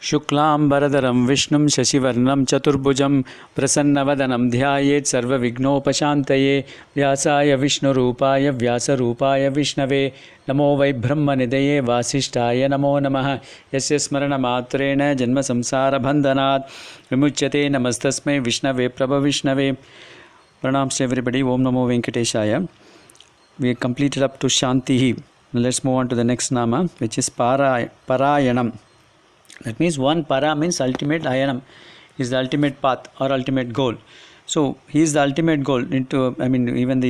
शुक्लांबरधरं विष्णुं शशिवर्णं चतुर्भुजं प्रसन्नवदनं ध्यायेत् सर्वविघ्नोपशान्तये व्यासाय विष्णुरूपाय व्यासरूपाय विष्णवे नमो वै ब्रह्मनिधये वासिष्ठाय नमो नमः यस्य स्मरणमात्रेण जन्मसंसारबन्धनात् विमुच्यते नमस्तस्मै विष्णवे प्रभविष्णवे Pranams to everybody. Om Namo Venkateshaya. We completed up to Shantihi. Let's move on to the next nama, which is parāyaṇam. That means one para means ultimate, ayanam is the ultimate path or ultimate goal. So he is the ultimate goal. Even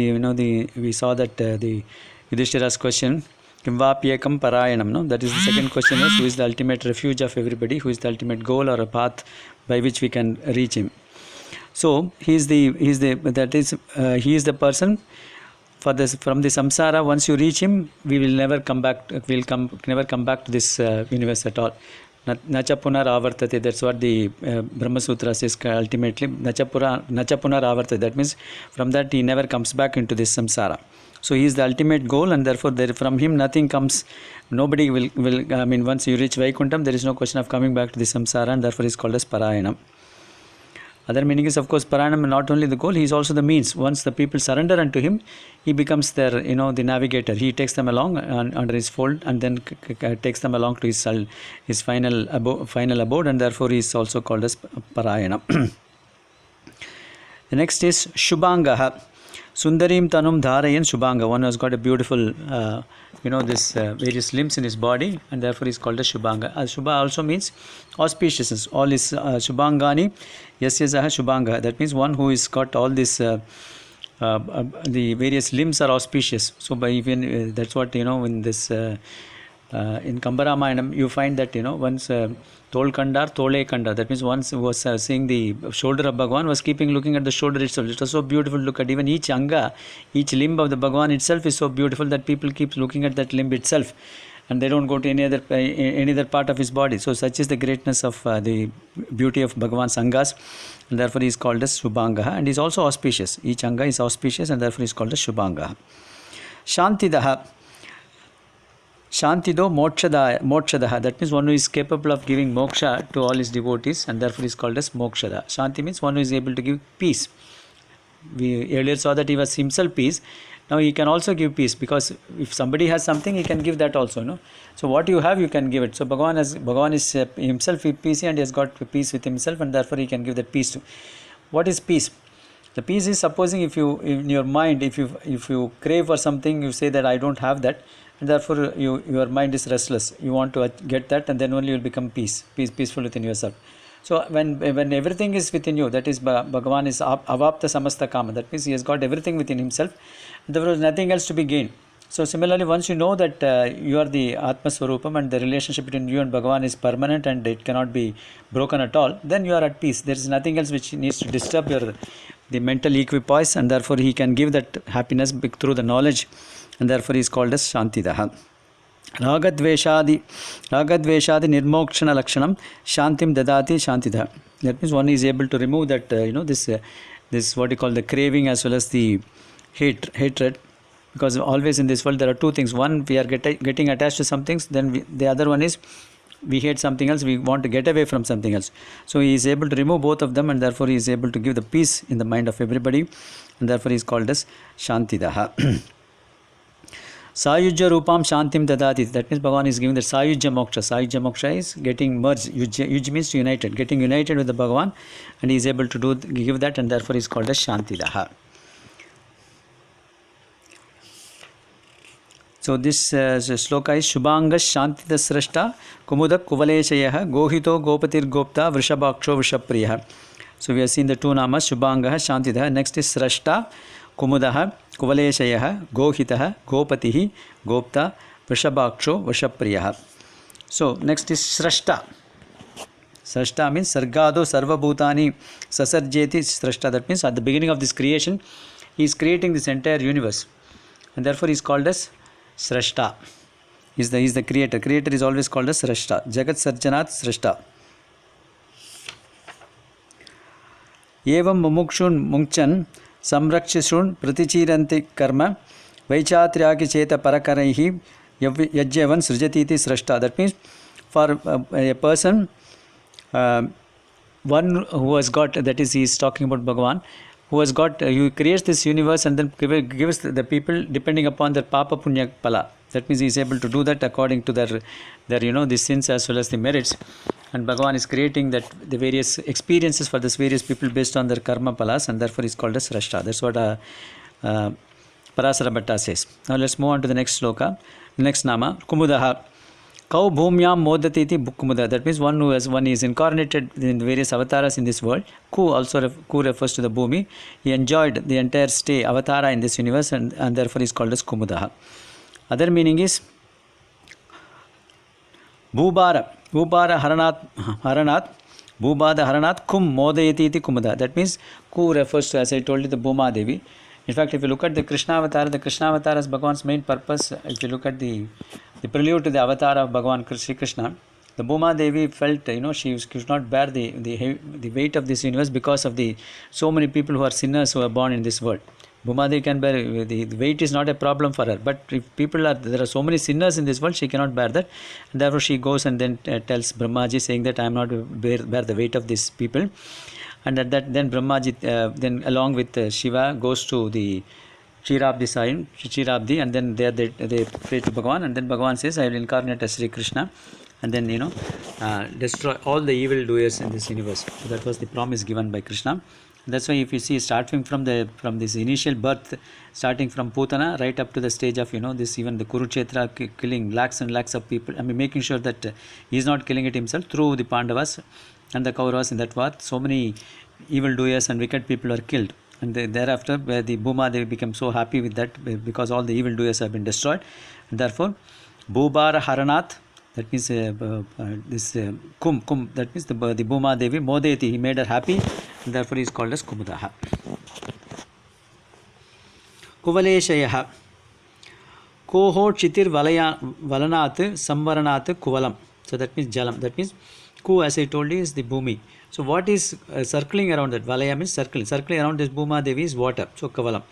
we saw that the Yudhishthira's question, Kim vāpyekam parāyaṇam. No, that is the second question. Was who is the ultimate refuge of everybody? Who is the ultimate goal or a path by which we can reach him? So he is the person from the samsara. Once you reach him, we will never come back. Never come back to this universe at all. Nacha punar avartate. That's what the Brahma Sutra says ultimately. Nacha punar avartate. That means from that he never comes back into this samsara. So he is the ultimate goal, and therefore from him nothing comes. Nobody will. Once you reach Vaikuntham, there is no question of coming back to the samsara, and therefore he is called as parāyaṇam. Other meaning is, of course, parāyaṇam not only the goal, he is also the means. Once the people surrender unto him, he becomes their, the navigator. He takes them along under his fold, and then takes them along to his final abode, and therefore he is also called as parāyaṇam. The next is śubhāngaś. Sundarim tanum dhārayan śubhāngaś. One has got a beautiful, this various limbs in his body, and therefore he is called as śubhāngaś. Shubha also means auspiciousness. All is śubhāngani yasya saha śubhāngaś. That means one who has got all this, the various limbs are auspicious. So by even that's what in this in Kambaramayanam you find that once Tol Kandar, Tole Kandar. That means once was seeing the shoulder of Bhagavan, was looking at the shoulder itself. It was so beautiful to look at. Even each anga, each limb of the Bhagavan itself is so beautiful that people keep looking at that limb itself, and they don't go to any other part of his body. So such is the greatness of the beauty of Bhagavan's angas, and therefore he is called as śubhāngaś, and he is also auspicious. Each anga is auspicious, and therefore he is called as śubhāngaś. Śāntidas. Śāntido mokṣadaha. That means one who is capable of giving moksha to all his devotees, and therefore is called as mokṣada. Śānti means one who is able to give peace. We earlier saw that he was himself peace. Now he can also give peace, because if somebody has something, he can give that also. So what you have, you can give it. So Bhagavan is himself peace, and he has got peace with himself, and therefore he can give that peace to. What is peace? The peace is, supposing if you in your mind, if you crave for something, you say that I don't have that, and therefore your mind is restless. You want to get that, and then only you will become peaceful within yourself. So when everything is within you, that is Bhagavan is avapta samasta kama. That means he has got everything within himself, and there is nothing else to be gained. So similarly, once you know that you are the Atma Swarupam, and the relationship between you and Bhagavan is permanent and it cannot be broken at all, then you are at peace. There is nothing else which needs to disturb the mental equipoise, and therefore he can give that happiness through the knowledge, and therefore he is called as śāntidas. Ragadveshādi nirmokṣana lakshanam śāntim dadāti śāntidas. That means one is able to remove that this what you call the craving as well as the hatred, because always in this world there are two things. One, we are getting attached to some things, then the other one is we hate something else, we want to get away from something else. So he is able to remove both of them, and therefore he is able to give the peace in the mind of everybody, and therefore he is called as śāntidas. Sayujya rupam shantim dadati. That means Bhagavan is giving the sayujya moksha. Sayujya moksha is getting merged. Yuj means united, getting united with the Bhagavan, and he is able to give that, and therefore he is called as śāntidas. So this sloka is śubhāngaś śāntidas srashṭā kumudah kuvaleśayaha gohito gopatir-goptā vrishabhaksho vrishabpriyah. So we have seen the two namas, śubhāngaś śāntidas. Next is srashṭā, kumudah, kuvaleśayaha, gohitah, gopatihi, goptā, vrishabhaksho vrishabpriyah. So next is srashṭā. Srashṭā means sargado sarvabhutani sasarjeti srashṭā. That means at the beginning of this creation, he is creating this entire universe, and therefore he is called as srashṭā. He is the creator. Creator is always called as srashṭā. Jagat sarjanat srashṭā. Evam mumukshun munchan samrakshishun pratichiranti karma vaichatriaki cheta parakaraihi yajyavan srijatiti srashṭā. That means for a person one who has got, that is, he is talking about Bhagavan, who has got, he creates this universe and then gives the people depending upon their papa punya pala. That means he is able to do that according to their the sins as well as the merits. And Bhagavan is creating that the various experiences for these various people based on their karma palas, and therefore is called as srashṭā. That's what Parasara Bhatta says. Now let's move on to the next sloka. Next nama, kumudah. Kau bhumyam modati iti kumudah. That means one is incarnated in the various avatars in this world. Ku refers to the bhumi. He enjoyed the entire stay avatara in this universe, and therefore is called as kumudah. Other meaning is bhubara haranat kum modayati iti kumudah. That means ku refers to, as I told you, the Bhuma Devi. In fact, if you look at the Krishna avatar is Bhagavan's main purpose. If you look at the prelude to the avatar of Bhagavan Sri Krishna, the Bhuma Devi felt, she could not bear the weight of this universe because of the so many people who are sinners who are born in this world. Bhuma Devi can bear, the weight is not a problem for her. But if there are so many sinners in this world, she cannot bear that. And therefore she goes and then tells Brahmaji, saying that I am not bear the weight of these people. And at that, then Brahmaji, then along with Shiva, goes to the Kshetrabdi, and then there they pray to Bhagavan, and then Bhagavan says, I will incarnate as Sri Krishna, and then destroy all the evil doers in this universe. So that was the promise given by Krishna. That's why if you see, starting from this initial birth, starting from Putana right up to the stage of this, even the Kurukshetra, killing lakhs and lakhs of people, making sure that he is not killing it himself, through the Pandavas and the Kauravas in that war, so many evil doers and wicked people are killed. And thereafter, the Bhuma, they become so happy with that, because all the evil doers have been destroyed. And therefore, Bhubara Haranat, that means Kum, that means the Bhuma Devi, Modeti, he made her happy, and therefore he is called as kumudah. Kuvaleśayaha. Koho chitir valanat samvaranat kuvalam. So that means jalam. That means Ku, as I told you, is the bhumi. So what is circling around that? Valaya means circling around this Bhuma Devi is water. So kavalam.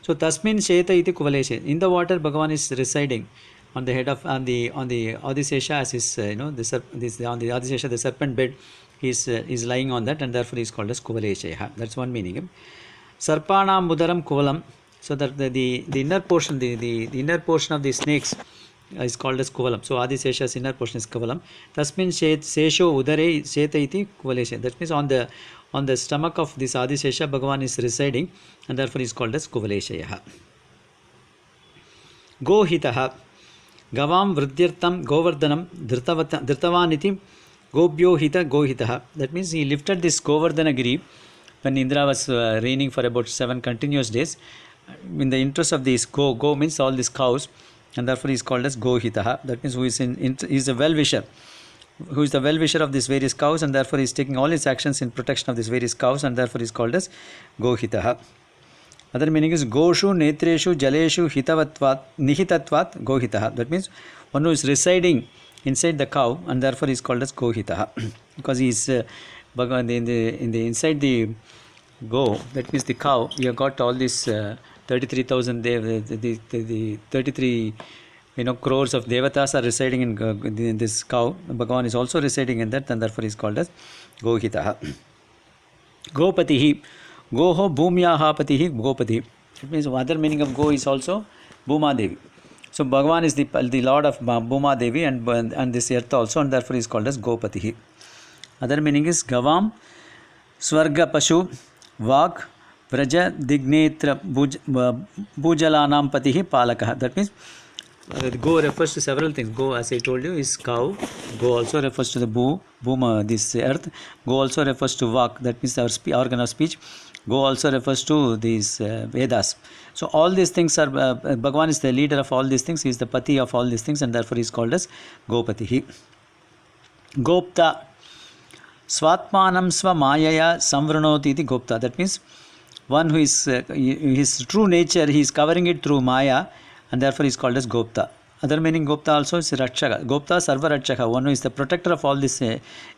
So tasmin sheta iti kuvaleśaya. In the water, Bhagavan is residing on the head of on the Adisesha, as is on the Adisesha, the serpent bed. He is lying on that, and therefore he is called as kuvaleśayaha. That's one meaning. Sarpanam mudaram kuvalam. So that the inner portion, the inner portion of the snakes is called as kuvalam. So Adisesha's inner portion is kuvalam. Tasmin sesho udare sheta iti kuvaleśaya. That means on the stomach of this Adisesha, Bhagavan is residing, and therefore he is called as kuvaleśayaha. Gohitaha. Gavam vrudyartam govardhanam dhritavaniti gobhyo hita gohitaha. That means he lifted this Govardhanagiri when Indra was reigning for about 7 continuous days. In the interest of these go means all these cows, and therefore he is called as gohitaha. That means he is a well-wisher, who is the well-wisher of these various cows, and therefore he is taking all his actions in protection of these various cows, and therefore he is called as gohitaha. Other meaning is Goshu, Netreshu, Jaleshu, Hitavatvat, Nihitatvat, Gohitaha. That means one who is residing inside the cow, and therefore is called as Gohitaha. Because he is in the inside the go, that means the cow, you have got all these 33,000 the 33 crores of devatas are residing in this cow. Bhagavan is also residing in that, and therefore is called as Gohitaha. Gopatihi. Goho bhumyaha patihi gopati. It means other meaning of go is also Bhuma Devi. So Bhagavan is the lord of Bhuma Devi and this earth also, and therefore is called as Gopatihi. Other meaning is Gavam Swarga Pashu Vak Vraja Dignetra Bhujalanam Patihi Palakaha. That means go refers to several things. Go, as I told you, is cow. Go also refers to the Bhuma, this earth. Go also refers to Vak, that means our organ of speech. Go also refers to these Vedas. So all these things are, Bhagavan is the leader of all these things. He is the Pati of all these things, and therefore he is called as Gopatihi. Gopta. Swatmanam sva mayaya samvranoti iti gopta. That means one who is, his true nature, he is covering it through Maya, and therefore he is called as Gopta. Other meaning Gopta also is Rakshaka. Gopta Sarva Rakshaka, one who is the protector of all these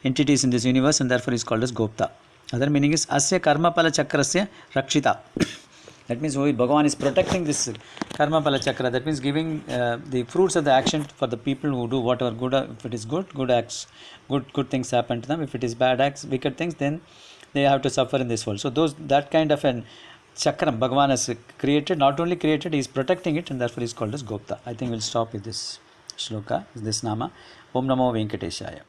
entities in this universe, and therefore he is called as Gopta. Other meaning is Asya Karma Pala Chakrasya Rakshita. That means Bhagavan is protecting this karma phala chakra. That means giving the fruits of the action for the people who do whatever good. If it is good acts, good things happen to them. If it is bad acts, wicked things, then they have to suffer in this world. So that kind of an chakram Bhagavan has created. Not only created, he is protecting it, and therefore he is called as Gopta. I think we'll stop with this shloka, this nama. Om Namo Venkateshaya.